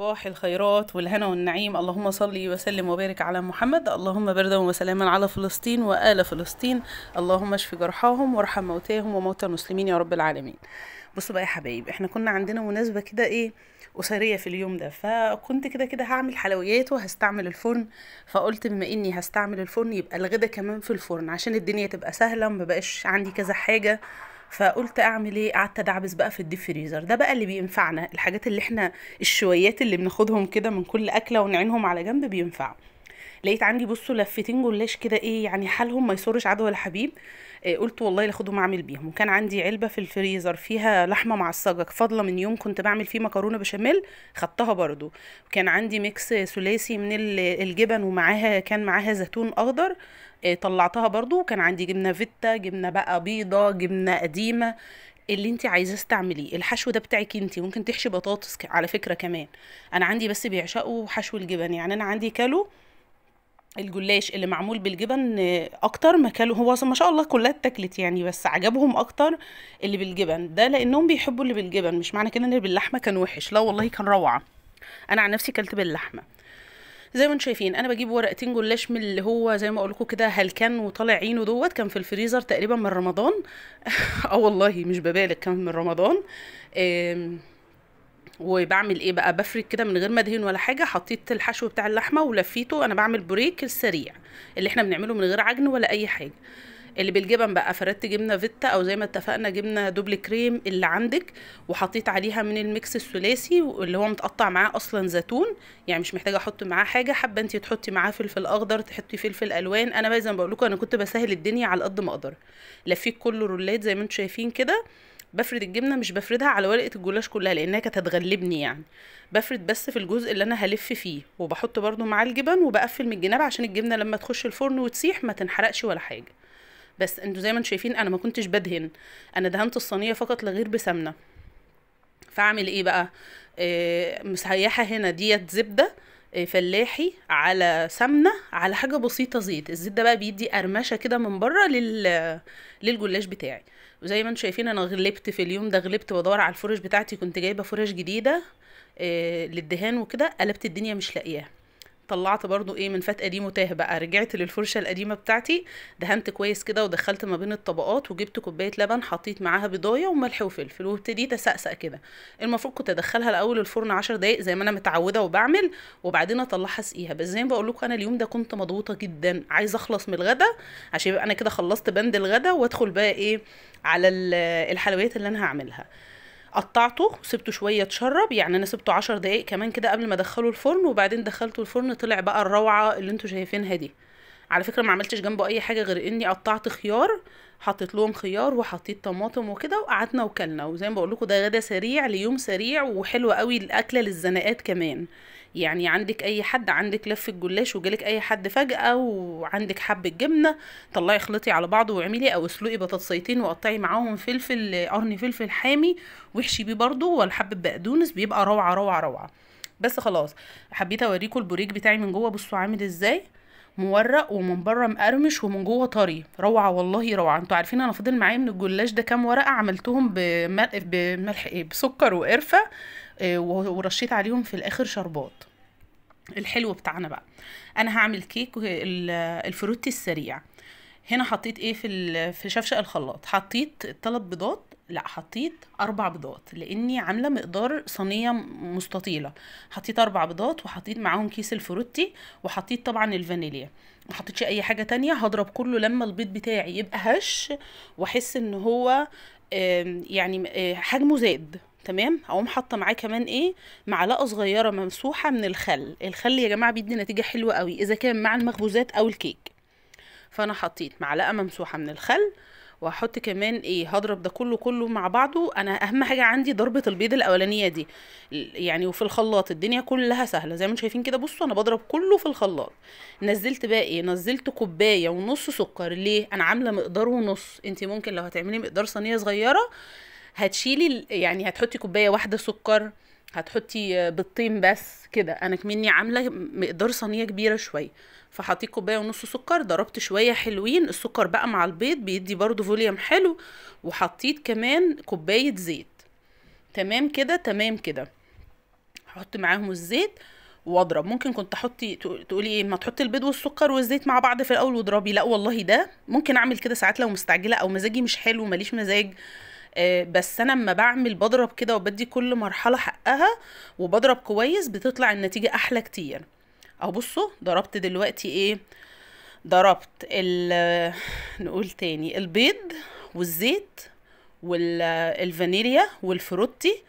صباح الخيرات والهنا والنعيم، اللهم صل وسلم وبارك على محمد. اللهم بردا وسلاما على فلسطين وآل فلسطين. اللهم اشف جرحاهم وارحم موتاهم وموتى المسلمين يا رب العالمين. بصوا بقى يا حبايب، احنا كنا عندنا مناسبة كده أسرية في اليوم ده، فكنت كده كده هعمل حلويات وهستعمل الفرن. فقلت بما اني هستعمل الفرن يبقى الغدا كمان في الفرن عشان الدنيا تبقى سهلة، مبقاش عندي كذا حاجة. فقلت اعمل ايه، قعدت ادعبس بقى في الديب فريزر ده بقى اللي بينفعنا، الحاجات اللي احنا الشويات اللي بناخدهم كده من كل اكله ونعينهم على جنب بينفعوا. لقيت عندي بصوا لفتين جلاش كده، يعني حالهم ما يسرش عدوى ولا حبيب. قلت والله لاخدهم اعمل بيهم. وكان عندي علبه في الفريزر فيها لحمه معصجه فاضله من يوم كنت بعمل فيه مكرونه بشاميل، خدتها برضو. وكان عندي ميكس ثلاثي من الجبن، ومعاها كان معاها زيتون اخضر. طلعتها برضو. وكان عندي جبنه فيتا، جبنه بقى بيضه، جبنه قديمه، اللي انت عايزاه استعمليه. الحشو ده بتاعك انت، ممكن تحشي بطاطس على فكره كمان. انا عندي بس بيعشقوا حشو الجبن، يعني انا عندي كالو الجلاش اللي معمول بالجبن، اكتر ما كانوا هو أصلاً ما شاء الله كلها اتاكلت يعني، بس عجبهم اكتر اللي بالجبن ده لانهم بيحبوا اللي بالجبن. مش معنى كده ان اللي باللحمه كان وحش، لا والله كان روعه. انا عن نفسي كلت باللحمه. زي ما انتم شايفين انا بجيب ورقتين جلاش من اللي هو زي ما اقول لكم كده هلكان وطالع عينه دوت، كان في الفريزر تقريبا من رمضان. اه والله مش ببالغ، كان من رمضان. آم، وبعمل ايه بقى، بفرك كده من غير ما ادهن ولا حاجه. حطيت الحشو بتاع اللحمه ولفيته، انا بعمل بوريك السريع اللي احنا بنعمله من غير عجن ولا اي حاجه. اللي بالجبن بقى فردت جبنه فيتا او زي ما اتفقنا جبنه دوبل كريم اللي عندك، وحطيت عليها من الميكس الثلاثي اللي هو متقطع معاه اصلا زيتون. يعني مش محتاجه احط معاه حاجه، حابه انتي تحطي معاه فلفل اخضر تحطي فلفل الوان. انا بقى زي ما بقول لكم انا كنت بسهل الدنيا على قد ما اقدر. لفيت كله رولات زي ما انتم شايفين كده. بفرد الجبنه، مش بفردها على ورقه الجلاش كلها لانها كانت هتغلبني يعني. بفرد بس في الجزء اللي انا هلف فيه، وبحط برضو مع الجبن، وبقفل من الجناب عشان الجبنه لما تخش الفرن وتسيح ما تنحرقش ولا حاجه. بس انتوا زي ما انتوا شايفين انا ما كنتش بدهن، انا دهنت الصينيه فقط لا غير بسمنه. فاعمل ايه بقى، مسيحه هنا ديت زبده فلاحي على سمنه على حاجه بسيطه زيت. الزيت ده بقى بيدي قرمشه كده من بره للجلاش بتاعي. وزي ما انتم شايفين انا غلبت في اليوم ده، غلبت بدور على الفرش بتاعتي، كنت جايبه فرش جديده للدهان وكده، قلبت الدنيا مش لاقياها. طلعت برضو من فات قديم وتاه بقى، رجعت للفرشه القديمه بتاعتي. دهنت كويس كده ودخلت ما بين الطبقات، وجبت كوبايه لبن حطيت معاها بيضايه وملح وفلفل، وابتديت اسقسق كده. المفروض كنت ادخلها الاول الفرن 10 دقايق زي ما انا متعوده وبعمل، وبعدين اطلعها اسقيها. بس زي ما بقول لكم انا اليوم ده كنت مضغوطه جدا، عايزه اخلص من الغدا عشان يبقى انا كده خلصت بند الغدا، وادخل بقى على الحلويات اللي انا هعملها. قطعته وسبته شويه تشرب، يعني انا سبته 10 دقايق كمان كده قبل ما ادخله الفرن، وبعدين دخلته الفرن طلع بقى الروعه اللي انتوا شايفينها دي. على فكره ما عملتش جنبه اي حاجه غير اني قطعت خيار، حطيت لهم خيار وحطيت طماطم وكده، وقعدنا وكلنا. وزي ما بقول لكم ده غدا سريع ليوم سريع، وحلو قوي الاكله للزنقات كمان. يعني عندك اي حد، عندك لفه جلاش وجالك اي حد فجاه وعندك حبه جبنه، طلعي خلطي على بعض واعملي، او اسلقي بطاطسيتين وقطعي معاهم فلفل قرن فلفل حامي واحشي بيه برضو، ولا حبه بقدونس، بيبقى روعه روعه روعه. بس خلاص، حبيت اوريكم البوريك بتاعي من جوه، بصوا عامل ازاي، مورق ومن بره مقرمش ومن جوه طري، روعه والله روعه. انتوا عارفين انا فاضل معايا من الجلاش ده كام ورقه، عملتهم بملح بسكر وقرفه، ورشيت عليهم في الاخر شربات. الحلو بتاعنا بقى، انا هعمل كيك الفروتي السريع. هنا حطيت في شفشق الخلاط، حطيت 3 بيضات، لا حطيت 4 بيضات لاني عامله مقدار صينيه مستطيله. حطيت 4 بيضات، وحطيت معاهم كيس الفروتي، وحطيت طبعا الفانيليا. ما حطيتش اي حاجه تانية. هضرب كله لما البيض بتاعي يبقى هش، واحس ان هو يعني حجمه زاد تمام. اقوم حاطه معاه كمان معلقه صغيره ممسوحه من الخل. الخل يا جماعه بيدي نتيجه حلوه قوي اذا كان مع المخبوزات او الكيك. فانا حطيت معلقه ممسوحه من الخل، وهحط كمان هضرب ده كله مع بعضه. انا اهم حاجه عندي ضربه البيض الاولانيه دي يعني، وفي الخلاط الدنيا كلها سهله زي ما انتم شايفين كده. بصوا انا بضرب كله في الخلاط. نزلت بقى نزلت كوبايه ونص سكر. ليه؟ انا عامله مقدار ونص. انت ممكن لو هتعملي مقدار صينيه صغيره هتشيلي يعني هتحطي كوبايه واحده سكر، هتحطي بيضتين بس كده. انا كمني عامله مقدار صينيه كبيره شويه، فحطيت كوبايه ونص سكر، ضربت شويه حلوين، السكر بقى مع البيض بيدي برضو فوليوم حلو. وحطيت كمان كوبايه زيت. تمام كده تمام كده. هحط معاهم الزيت واضرب. ممكن كنت احطي تقولي ايه، ما تحطي البيض والسكر والزيت مع بعض في الاول واضربي. لا والله ده ممكن اعمل كده ساعات لو مستعجله او مزاجي مش حلو، ماليش مزاج. بس انا لما بعمل بضرب كده وبدي كل مرحله حقها وبضرب كويس بتطلع النتيجه احلى كتير. اهو بصوا ضربت دلوقتي ايه، ضربت نقول تاني البيض والزيت والفانيليا والفروتي،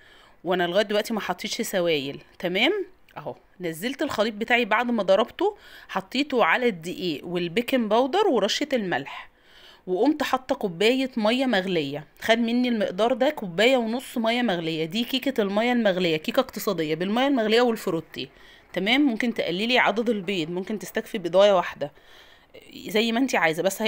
وانا لغايه دلوقتي ما حطيتش سوائل. تمام اهو نزلت الخليط بتاعي بعد ما ضربته، حطيته على الدقيق والبيكنج باودر ورشه الملح، وقمت حاطه كوبايه ميه مغليه. خد مني المقدار ده كوبايه ونص ميه مغليه. دي كيكه الميه المغليه، كيكه اقتصاديه بالميه المغليه والفروتي. تمام. ممكن تقللي عدد البيض، ممكن تستكفي بيضايه واحده زي ما انتي عايزه، بس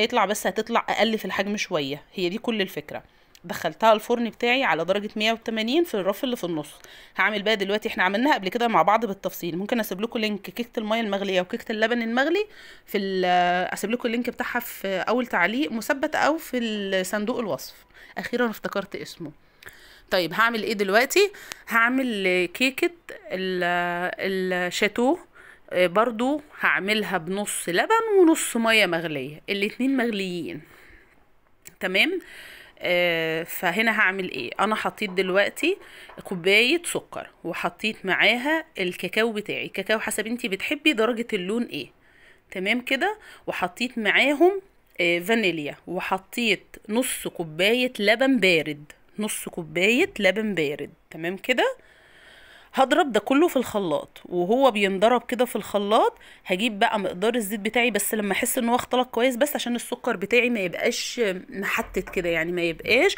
هتطلع اقل في الحجم شويه. هي دي كل الفكره. دخلتها الفرن بتاعي على درجه 180 في الرف اللي في النص. هعمل بقى دلوقتي، احنا عملناها قبل كده مع بعض بالتفصيل، ممكن اسيب لكم لينك كيكه الميه المغليه وكيكه اللبن المغلي في اسيب لكم اللينك بتاعها في اول تعليق مثبت او في صندوق الوصف. اخيرا افتكرت اسمه. طيب هعمل ايه دلوقتي؟ هعمل كيكه الشاتو. برضو هعملها بنص لبن ونص ميه مغليه، الاتنين مغليين. تمام. فهنا هعمل ايه، انا حطيت دلوقتي كوبايه سكر وحطيت معاها الكاكاو بتاعي، كاكاو حسب انتي بتحبي درجه اللون ايه. تمام كده. وحطيت معاهم فانيليا، وحطيت نص كوبايه لبن بارد، نص كوبايه لبن بارد. تمام كده. هضرب ده كله في الخلاط، وهو بينضرب كده في الخلاط هجيب بقى مقدار الزيت بتاعي، بس لما احس ان هو اختلط كويس، بس عشان السكر بتاعي ما يبقاش محتت كده، يعني ما يبقاش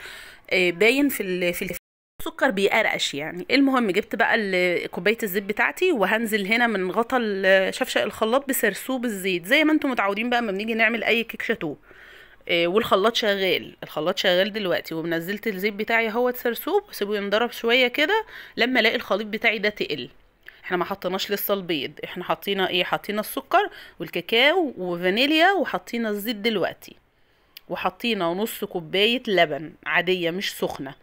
باين في السكر بيقرقش يعني. المهم جبت بقى كوبايه الزيت بتاعتي، وهنزل هنا من غطا شفشق الخلاط بسرسوب الزيت زي ما انتم متعودين بقى لما بنيجي نعمل اي كيك شاتو. والخلاط شغال، الخلاط شغال دلوقتي، ونزلت الزيت بتاعي اهوت سرسوب، سيبه ينضرب شويه كده لما الاقي الخليط بتاعي ده تقل. احنا ما حطيناش لسه البيض، احنا حطينا ايه، حطينا السكر والكاكاو وفانيليا وحطينا الزيت دلوقتي، وحطينا نص كوبايه لبن عاديه مش سخنه.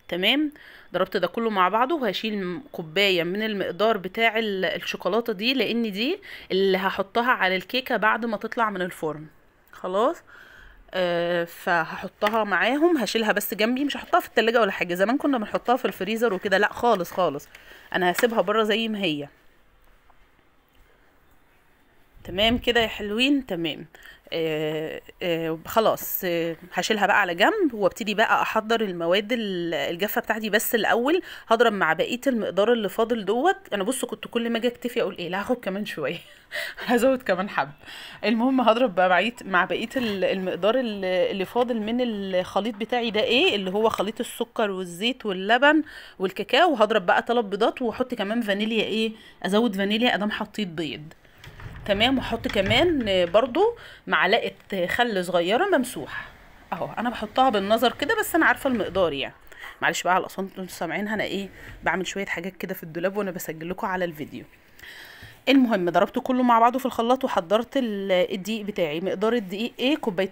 تمام. ضربت ده كله مع بعضه، وهشيل كوبايه من المقدار بتاع الشوكولاته دي، لان دي اللي هحطها على الكيكه بعد ما تطلع من الفرن. خلاص. فهحطها معاهم، هشيلها بس جنبي، مش هحطها في التلاجة ولا حاجه. زمان كنا بنحطها في الفريزر وكده، لا خالص خالص، انا هسيبها بره زي ما هي. تمام كده يا حلوين. تمام. خلاص. هشيلها بقى على جنب، وابتدي بقى احضر المواد الجافه بتاعتي. بس الاول هضرب مع بقيه المقدار اللي فاضل دوت. انا بصوا كنت كل ما اجي اكتفي اقول ايه، لا هاخد كمان شويه هزود كمان حب. المهم هضرب بقى مع بقيه المقدار اللي فاضل من الخليط بتاعي ده، ايه اللي هو خليط السكر والزيت واللبن والكاكاو. وهضرب بقى 3 بيضات، واحط كمان فانيليا، ايه ازود فانيليا ادام حطيت بيض. تمام. واحط كمان برضو معلقه خل صغيره ممسوح اهو. انا بحطها بالنظر كده، بس انا عارفه المقدار يعني. معلش بقى على الاصوات انتوا سامعينها، انا ايه بعمل شويه حاجات كده في الدولاب وانا بسجل لكم على الفيديو. المهم ضربته كله مع بعضه في الخلاط، وحضرت الدقيق بتاعي. مقدار الدقيق ايه، 2.5 كوباية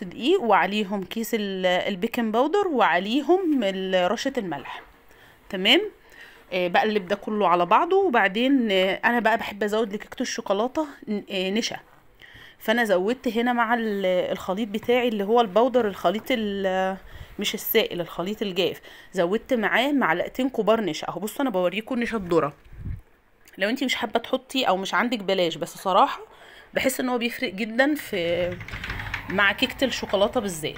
دقيق، وعليهم كيس البيكنج باودر، وعليهم رشه الملح. تمام. بقلب ده كله على بعضه. وبعدين انا بقى بحب ازود لكيكه الشوكولاته نشا، فانا زودت هنا مع الخليط بتاعي اللي هو البودر، الخليط مش السائل، الخليط الجاف، زودت معاه 2 معلقة كبار نشا اهو. بصوا انا بوريكم نشا الذره، لو انتي مش حابه تحطي او مش عندك بلاش، بس صراحه بحس ان هو بيفرق جدا في مع كيكه الشوكولاته بالذات.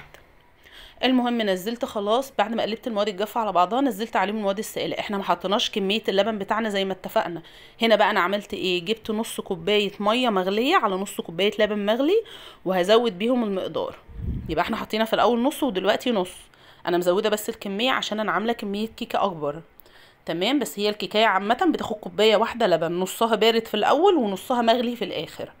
المهم نزلت خلاص بعد ما قلبت المواد الجافه على بعضها، نزلت عليهم المواد السائله. احنا ما حطيناش كميه اللبن بتاعنا زي ما اتفقنا. هنا بقى انا عملت ايه، جبت نص كوبايه ميه مغليه على نص كوبايه لبن مغلي، وهزود بيهم المقدار. يبقى احنا حطينا في الاول نص ودلوقتي نص. انا مزوده بس الكميه عشان انا عامله كميه كيكه اكبر. تمام. بس هي الكيكايه عامه بتاخد كوبايه واحده لبن، نصها بارد في الاول ونصها مغلي في الاخر.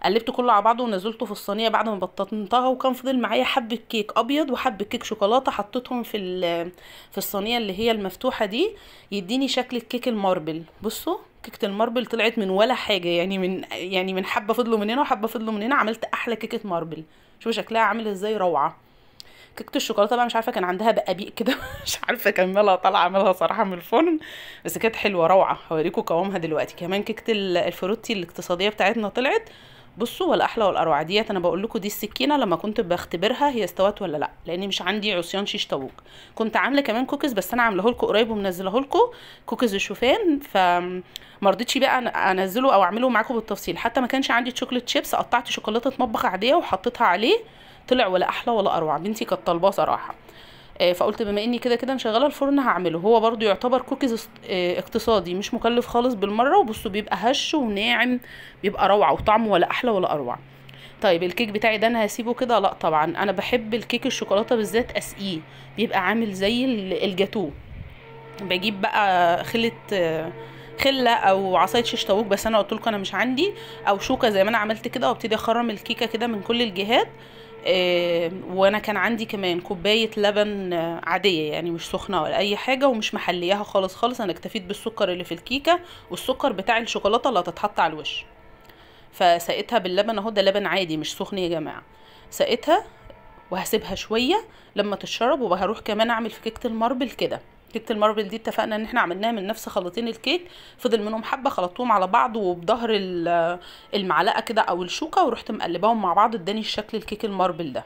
قلبته كله على بعضه ونزلته في الصينيه بعد ما بططنتها، وكان فضل معايا حبه كيك ابيض وحبه كيك شوكولاته، حطيتهم في الصينيه اللي هي المفتوحه دي، يديني شكل الكيك الماربل. بصوا كيكه الماربل طلعت من ولا حاجه، يعني من حبه فضلوا من هنا وحبه فضلوا من هنا، عملت احلى كيكه ماربل. شوفوا شكلها عامل ازاي، روعه. كيكه الشوكولاته بقى مش عارفه كان عندها بقابيق كده مش عارفه اكملها، طالعه اعملها صراحه من الفرن، بس كانت حلوه روعه. هوريكم قوامها دلوقتي. كمان كيكه الفروتي الاقتصاديه بتاعتنا طلعت. بصوا، ولا احلى ولا اروع. ديت انا بقول لكم، دي السكينه لما كنت بختبرها هي استوت ولا لا، لاني مش عندي عصيان شيش طاووق. كنت عامله كمان كوكيز، بس انا عامله لكم قريب ومنزله لكم كوكيز الشوفان، ما رضيتش بقى انزله او اعمله معاكم بالتفصيل. حتى ما كانش عندي شوكليت شيبس، قطعت شوكولاته مطبخ عاديه وحطيتها عليه، طلع ولا احلى ولا اروع. بنتي كانت طالباه صراحه. فقلت بما اني كده كده مشغله الفرن هعمله. هو برضو يعتبر كوكيز اقتصادي، مش مكلف خالص بالمره. وبصوا بيبقى هش وناعم، بيبقى روعه وطعمه ولا احلى ولا اروع. طيب الكيك بتاعي ده انا هسيبه كده؟ لا طبعا، انا بحب الكيك الشوكولاته بالذات اسقيه، بيبقى عامل زي الجاتوه. بجيب بقى خله او عصايه شيش طاووق، بس انا قلت لكم انا مش عندي، او شوكه زي ما انا عملت كده، وابتدي اخرم الكيكه كده من كل الجهات. وانا كان عندي كمان كوبايه لبن عاديه، يعني مش سخنه ولا اي حاجه، ومش محلياها خالص خالص. انا اكتفيت بالسكر اللي في الكيكه والسكر بتاع الشوكولاته اللي هتتحط على الوش. فسقيتها باللبن اهو، ده لبن عادي مش سخن يا جماعه. سقيتها وهسيبها شويه لما تتشرب. وهروح كمان اعمل في كيكه الماربل كده. كيكه الماربل دي اتفقنا ان احنا عملناها من نفس خلطين الكيك، فضل منهم حبه خلطتهم على بعض وبظهر المعلقه كده او الشوكه، ورحت مقلباهم مع بعض، اداني الشكل الكيك الماربل ده.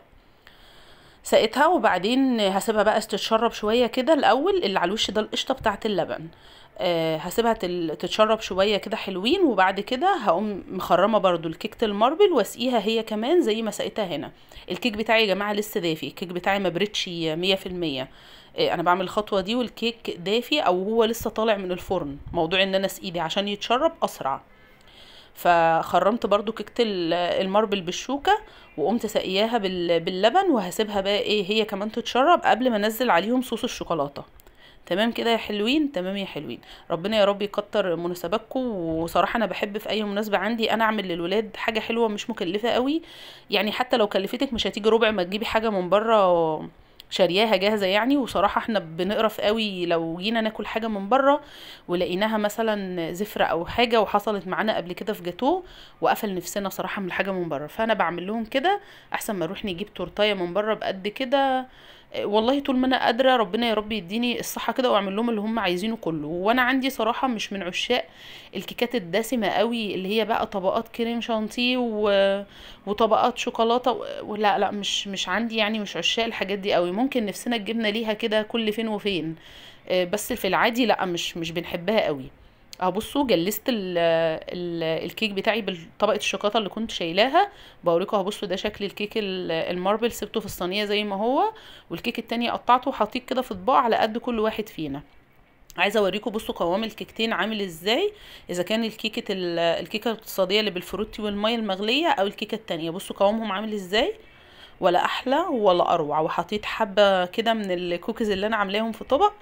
سقيتها وبعدين هسيبها بقى تتشرب شويه كده. الاول اللي على الوش ده القشطه بتاعه اللبن، هسيبها تتشرب شويه كده حلوين، وبعد كده هقوم مخرمه برضو الكيكه الماربل واسقيها هي كمان زي ما سقيتها هنا. الكيك بتاعي يا جماعه لسه دافي، الكيك بتاعي ما بردش 100%. انا بعمل الخطوه دي والكيك دافي او هو لسه طالع من الفرن. موضوع ان انا اسقيه دي عشان يتشرب اسرع. فخرمت برضو كيكه الماربل بالشوكه، وقمت سقياها باللبن، وهسيبها بقى ايه هي كمان تتشرب قبل ما انزل عليهم صوص الشوكولاته. تمام كده يا حلوين، تمام يا حلوين. ربنا يا رب يكتر مناسباتكم. وصراحه انا بحب في اي مناسبه عندي انا اعمل للولاد حاجه حلوه مش مكلفه قوي. يعني حتى لو كلفتك مش هتيجي ربع ما تجيبي حاجه من بره شارياها جاهزه يعني. وصراحه احنا بنقرف قوي لو جينا ناكل حاجه من بره ولقيناها مثلا زفره او حاجه، وحصلت معانا قبل كده في جاتوه وقفل نفسنا صراحه من الحاجه من بره. فانا بعمل لهم كده احسن ما نروح نجيب تورتايه من بره بقد كده. والله طول ما انا قادره ربنا يا رب يديني الصحه كده، واعمل لهم اللي هم عايزينه كله. وانا عندي صراحه مش من عشاق الكيكات الدسمه قوي، اللي هي بقى طبقات كريم شانتيه وطبقات شوكولاته لا لا، مش عندي يعني، مش عشاق الحاجات دي قوي. ممكن نفسنا الجبنه ليها كده كل فين وفين، بس في العادي لا، مش بنحبها قوي. اهو بصوا جلست الكيك بتاعي بطبقه الشوكولاته اللي كنت شايلاها. بوريكم اهو، بصوا ده شكل الكيك الماربل، سبته في الصينيه زي ما هو، والكيك التاني قطعته وحطيت كده في اطباق على قد كل واحد فينا. عايزه اوريكم بصوا قوام الكيكتين عامل ازاي، اذا كان الكيكه الاقتصاديه اللي بالفروتي والميه المغليه او الكيكه التانية. بصوا قوامهم عامل ازاي، ولا احلى ولا اروع. وحطيت حبه كده من الكوكيز اللي انا عاملاهم في طبق.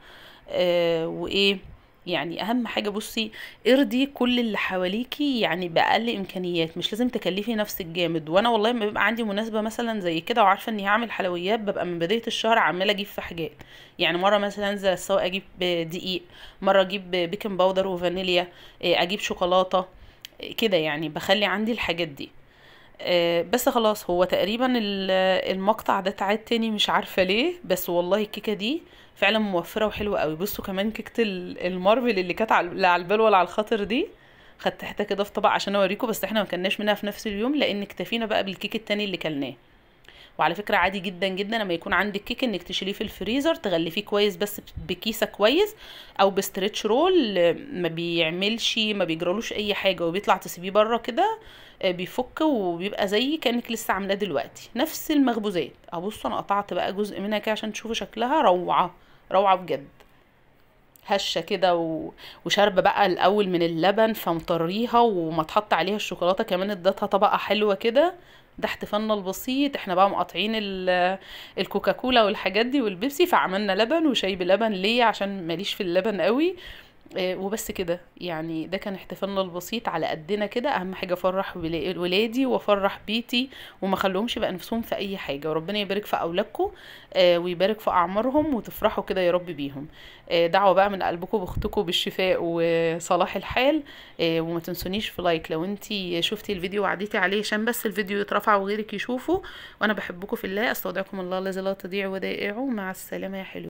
وايه يعني اهم حاجه، بصي ارضي كل اللي حواليكي يعني باقل امكانيات، مش لازم تكلفي نفسك جامد. وانا والله ما بيبقى عندي مناسبه مثلا زي كده وعارفه اني هعمل حلويات، ببقى من بدايه الشهر عماله اجيب في حاجات. يعني مره مثلا انزل السوق اجيب دقيق، مره اجيب بيكنج باودر وفانيليا، اجيب شوكولاته كده، يعني بخلي عندي الحاجات دي. بس خلاص هو تقريبا المقطع ده اتعاد تاني مش عارفه ليه، بس والله الكيكه دي فعلا موفره وحلوه قوي. بصوا كمان كيكه المارفل اللي كانت لا على البال ولا على الخاطر دي، خدت حته كده في طبق عشان اوريكم، بس احنا ما كلناش منها في نفس اليوم لان اكتفينا بقى بالكيك التاني اللي كلناه. وعلى فكره عادي جدا جدا لما يكون عندك كيك انك تشيليه في الفريزر تغلفيه كويس، بس بكيسه كويس او بستريتش رول، ما بيجرالوش اي حاجه، وبيطلع تسيبيه بره كده بيفك وبيبقى زي كانك لسه عاملاه دلوقتي، نفس المخبوزات. ابصوا انا قطعت بقى جزء منها كده عشان تشوفوا شكلها روعه روعه بجد. هشه كده وشاربه بقى الاول من اللبن فمطريها، وما تحط عليها الشوكولاته كمان ادتها طبقه حلوه كده. ده احتفالنا البسيط. احنا بقى مقاطعين الكوكاكولا والحاجات دي والبيبسي، فعملنا لبن وشاي بلبن ليه عشان ماليش في اللبن قوي. وبس كده يعني. ده كان احتفالنا البسيط على قدنا كده. اهم حاجه افرح ولادي وافرح بيتي، وما خلوهمش بقى نفسهم في اي حاجه. وربنا يبارك في اولادكم ويبارك في اعمارهم، وتفرحوا كده يا رب بيهم. دعوه بقى من قلبكم باختكم بالشفاء وصلاح الحال. وما تنسونيش في لايك لو انتي شفتي الفيديو وعديتي عليه، عشان بس الفيديو يترفع وغيرك يشوفه. وانا بحبكم في الله، استودعكم الله الذي لا تضيع ودائعه. مع السلامه يا حلو.